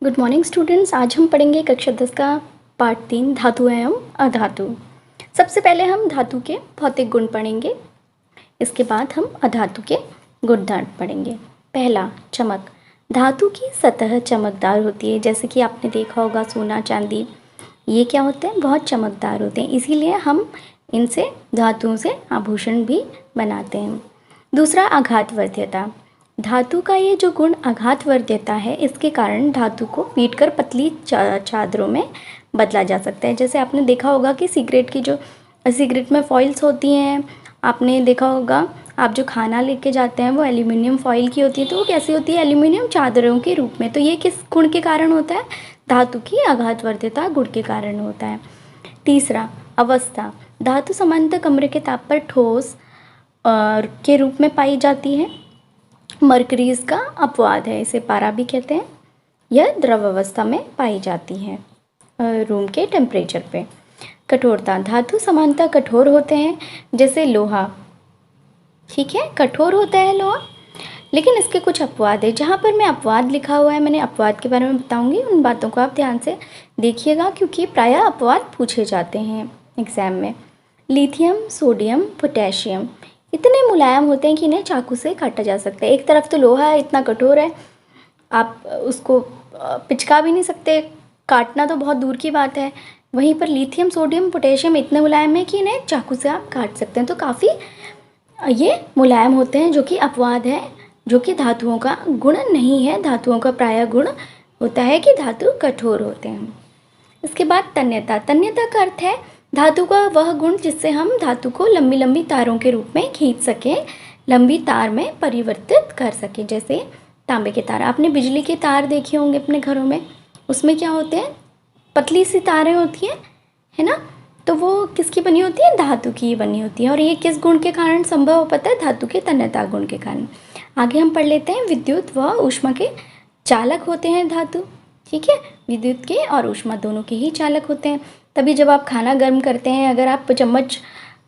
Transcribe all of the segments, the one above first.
Good morning students. आज हम पढ़ेंगे कक्षा 10 का पार्ट 3 धातु एवं अधातु। सबसे पहले हम धातु के भौतिक गुण पढ़ेंगे, इसके बाद हम अधातु के गुणधर्म पढ़ेंगे। पहला, चमक। धातु की सतह चमकदार होती है, जैसे कि आपने देखा होगा सोना चांदी, ये क्या होते हैं, बहुत चमकदार होते हैं, इसीलिए हम इनसे धातुओं से आभूषण भी बनाते हैं। दूसरा, आघातवर्ध्यता। धातु का ये जो गुण आघातवर्ध्यता है, इसके कारण धातु को पीटकर पतली चादरों में बदला जा सकता है। जैसे आपने देखा होगा कि सिगरेट में फॉइल्स होती हैं, आपने देखा होगा आप जो खाना लेके जाते हैं वो एल्यूमिनियम फॉइल की होती है, तो वो कैसी होती है, एल्यूमिनियम चादरों के रूप में। तो ये किस गुण के कारण होता है, धातु की आघातवर्ध्यता गुण के कारण होता है। तीसरा, अवस्था। धातु सामान्यतः कमरे के ताप पर ठोस के रूप में पाई जाती है। मरकरीज का अपवाद है, इसे पारा भी कहते हैं। यह द्रव अवस्था में पाई जाती है रूम के टेम्परेचर पे। कठोरता। धातु सामान्यतः कठोर होते हैं, जैसे लोहा, ठीक है, कठोर होता है लोहा, लेकिन इसके कुछ अपवाद है। जहाँ पर मैं अपवाद लिखा हुआ है, मैंने अपवाद के बारे में बताऊंगी, उन बातों को आप ध्यान से देखिएगा, क्योंकि प्रायः अपवाद पूछे जाते हैं एग्जाम में। लिथियम, सोडियम, पोटेशियम इतने मुलायम होते हैं कि इन्हें चाकू से काटा जा सकता है। एक तरफ तो लोहा है, इतना कठोर है, आप उसको पिचका भी नहीं सकते, काटना तो बहुत दूर की बात है। वहीं पर लिथियम, सोडियम, पोटेशियम इतने मुलायम है कि इन्हें चाकू से आप काट सकते हैं। तो काफ़ी ये मुलायम होते हैं, जो कि अपवाद है, जो कि धातुओं का गुण नहीं है। धातुओं का प्रायः गुण होता है कि धातु कठोर होते हैं। इसके बाद तन्यता। तन्यता का अर्थ है धातु का वह गुण जिससे हम धातु को लंबी लंबी तारों के रूप में खींच सकें, लंबी तार में परिवर्तित कर सकें। जैसे तांबे के तार, आपने बिजली के तार देखे होंगे अपने घरों में, उसमें क्या होते हैं, पतली सी तारें होती हैं, है ना, तो वो किसकी बनी होती है, धातु की बनी होती है। और ये किस गुण के कारण संभव हो पाता है, धातु के तन्यता गुण के कारण। आगे हम पढ़ लेते हैं, विद्युत व ऊष्मा के चालक होते हैं धातु, ठीक है, विद्युत के और ऊष्मा दोनों के ही चालक होते हैं। तभी जब आप खाना गर्म करते हैं, अगर आप चम्मच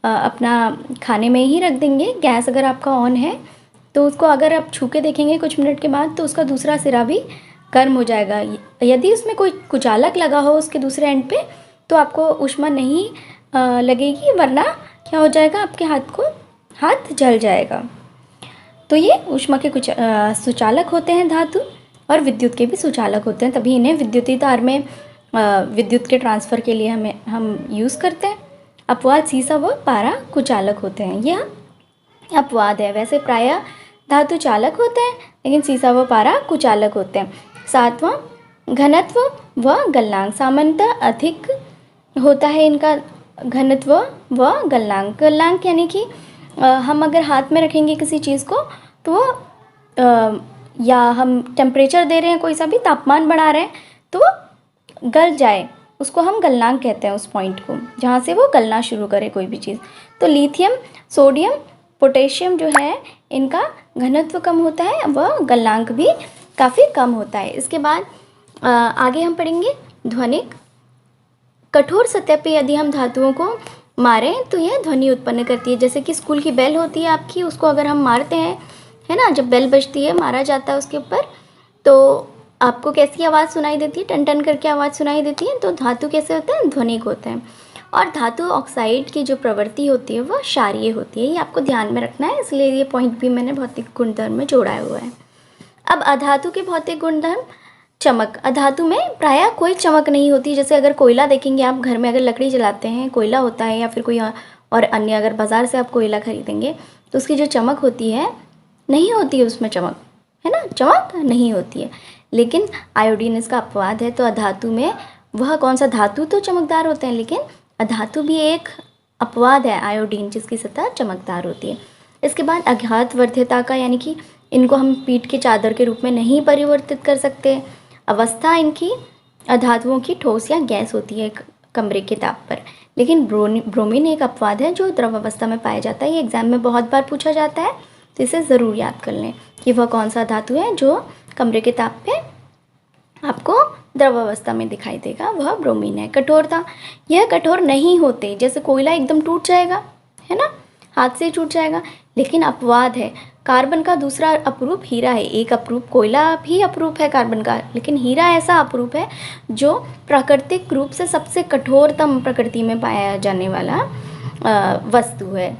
अपना खाने में ही रख देंगे, गैस अगर आपका ऑन है, तो उसको अगर आप छू के देखेंगे कुछ मिनट के बाद, तो उसका दूसरा सिरा भी गर्म हो जाएगा। यदि उसमें कोई कुचालक लगा हो उसके दूसरे एंड पे, तो आपको ऊष्मा नहीं लगेगी, वरना क्या हो जाएगा, आपके हाथ जल जाएगा। तो ये ऊष्मा के कुछ सुचालक होते हैं धातु, और विद्युत के भी सुचालक होते हैं, तभी इन्हें विद्युतीय तार में विद्युत के ट्रांसफ़र के लिए हम यूज़ करते हैं। अपवाद, सीसा व पारा कुचालक होते हैं, यह अपवाद है। वैसे प्रायः धातु चालक होते हैं, लेकिन सीसा व पारा कुचालक होते हैं। सातवां, घनत्व व गलनांक। सामान्यतः अधिक होता है इनका घनत्व व गलनांक। गलनांक यानी कि हम अगर हाथ में रखेंगे किसी चीज़ को, तो या हम टेम्परेचर दे रहे हैं, कोई सा भी तापमान बढ़ा रहे हैं, तो गल जाए, उसको हम गलनांक कहते हैं, उस पॉइंट को जहाँ से वो गलना शुरू करे कोई भी चीज़। तो लिथियम, सोडियम, पोटेशियम जो है, इनका घनत्व कम होता है, वह गलनांक भी काफ़ी कम होता है। इसके बाद आगे हम पढ़ेंगे ध्वनिक। कठोर सतह पे यदि हम धातुओं को मारें तो यह ध्वनि उत्पन्न करती है। जैसे कि स्कूल की बेल होती है आपकी, उसको अगर हम मारते हैं, है ना, जब बेल बजती है, मारा जाता है उसके ऊपर, तो आपको कैसी आवाज़ सुनाई देती है, टन टन करके आवाज़ सुनाई देती है। तो धातु कैसे होते हैं, ध्वनिक होते हैं। और धातु ऑक्साइड की जो प्रवृत्ति होती है वह क्षारीय होती है, ये आपको ध्यान में रखना है, इसलिए ये पॉइंट भी मैंने भौतिक गुणधर्म में जोड़ा हुआ है। अब अधातु के भौतिक गुणधर्म। चमक। अधातु में प्रायः कोई चमक नहीं होती। जैसे अगर कोयला देखेंगे आप, घर में अगर लकड़ी जलाते हैं, कोयला होता है, या फिर कोई और अन्य, अगर बाज़ार से आप कोयला खरीदेंगे, तो उसकी जो चमक होती है, नहीं होती है उसमें चमक, है ना, चमक नहीं होती है। लेकिन आयोडीन इसका अपवाद है। तो अधातु में वह कौन सा, धातु तो चमकदार होते हैं, लेकिन अधातु भी एक अपवाद है, आयोडीन, जिसकी सतह चमकदार होती है। इसके बाद आघातवर्ध्यता का, यानी कि इनको हम पीठ के चादर के रूप में नहीं परिवर्तित कर सकते। अवस्था इनकी अधातुओं की ठोस या गैस होती है कमरे के ताप पर। लेकिन ब्रोमीन एक अपवाद है जो द्रव अवस्था में पाया जाता है। ये एग्जाम में बहुत बार पूछा जाता है, तो इसे ज़रूर याद कर लें कि वह कौन सा धातु है जो कमरे के ताप पे आपको द्रव अवस्था में दिखाई देगा, वह ब्रोमीन है। कठोरता। यह कठोर नहीं होते, जैसे कोयला एकदम टूट जाएगा, है ना, हाथ से टूट जाएगा, लेकिन अपवाद है, कार्बन का दूसरा अपरूप हीरा है। एक अपरूप कोयला भी अपरूप है कार्बन का, लेकिन हीरा ऐसा अपरूप है जो प्राकृतिक रूप से सबसे कठोरतम प्रकृति में पाया जाने वाला वस्तु है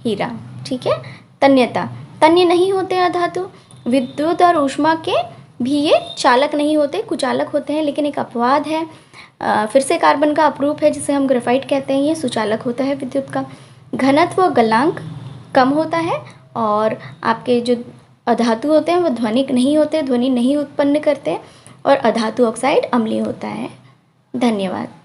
हीरा। ठीक है। तन्यता, तन्य नहीं होते अधातु। विद्युत और ऊष्मा के भी ये चालक नहीं होते, कुचालक होते हैं, लेकिन एक अपवाद है। फिर से कार्बन का अपरूप है जिसे हम ग्रेफाइट कहते हैं, ये सुचालक होता है विद्युत का। घनत्व व गलांक कम होता है, और आपके जो अधातु होते हैं वो ध्वनिक नहीं होते, ध्वनि नहीं उत्पन्न करते, और अधातु ऑक्साइड अम्लीय होता है। धन्यवाद।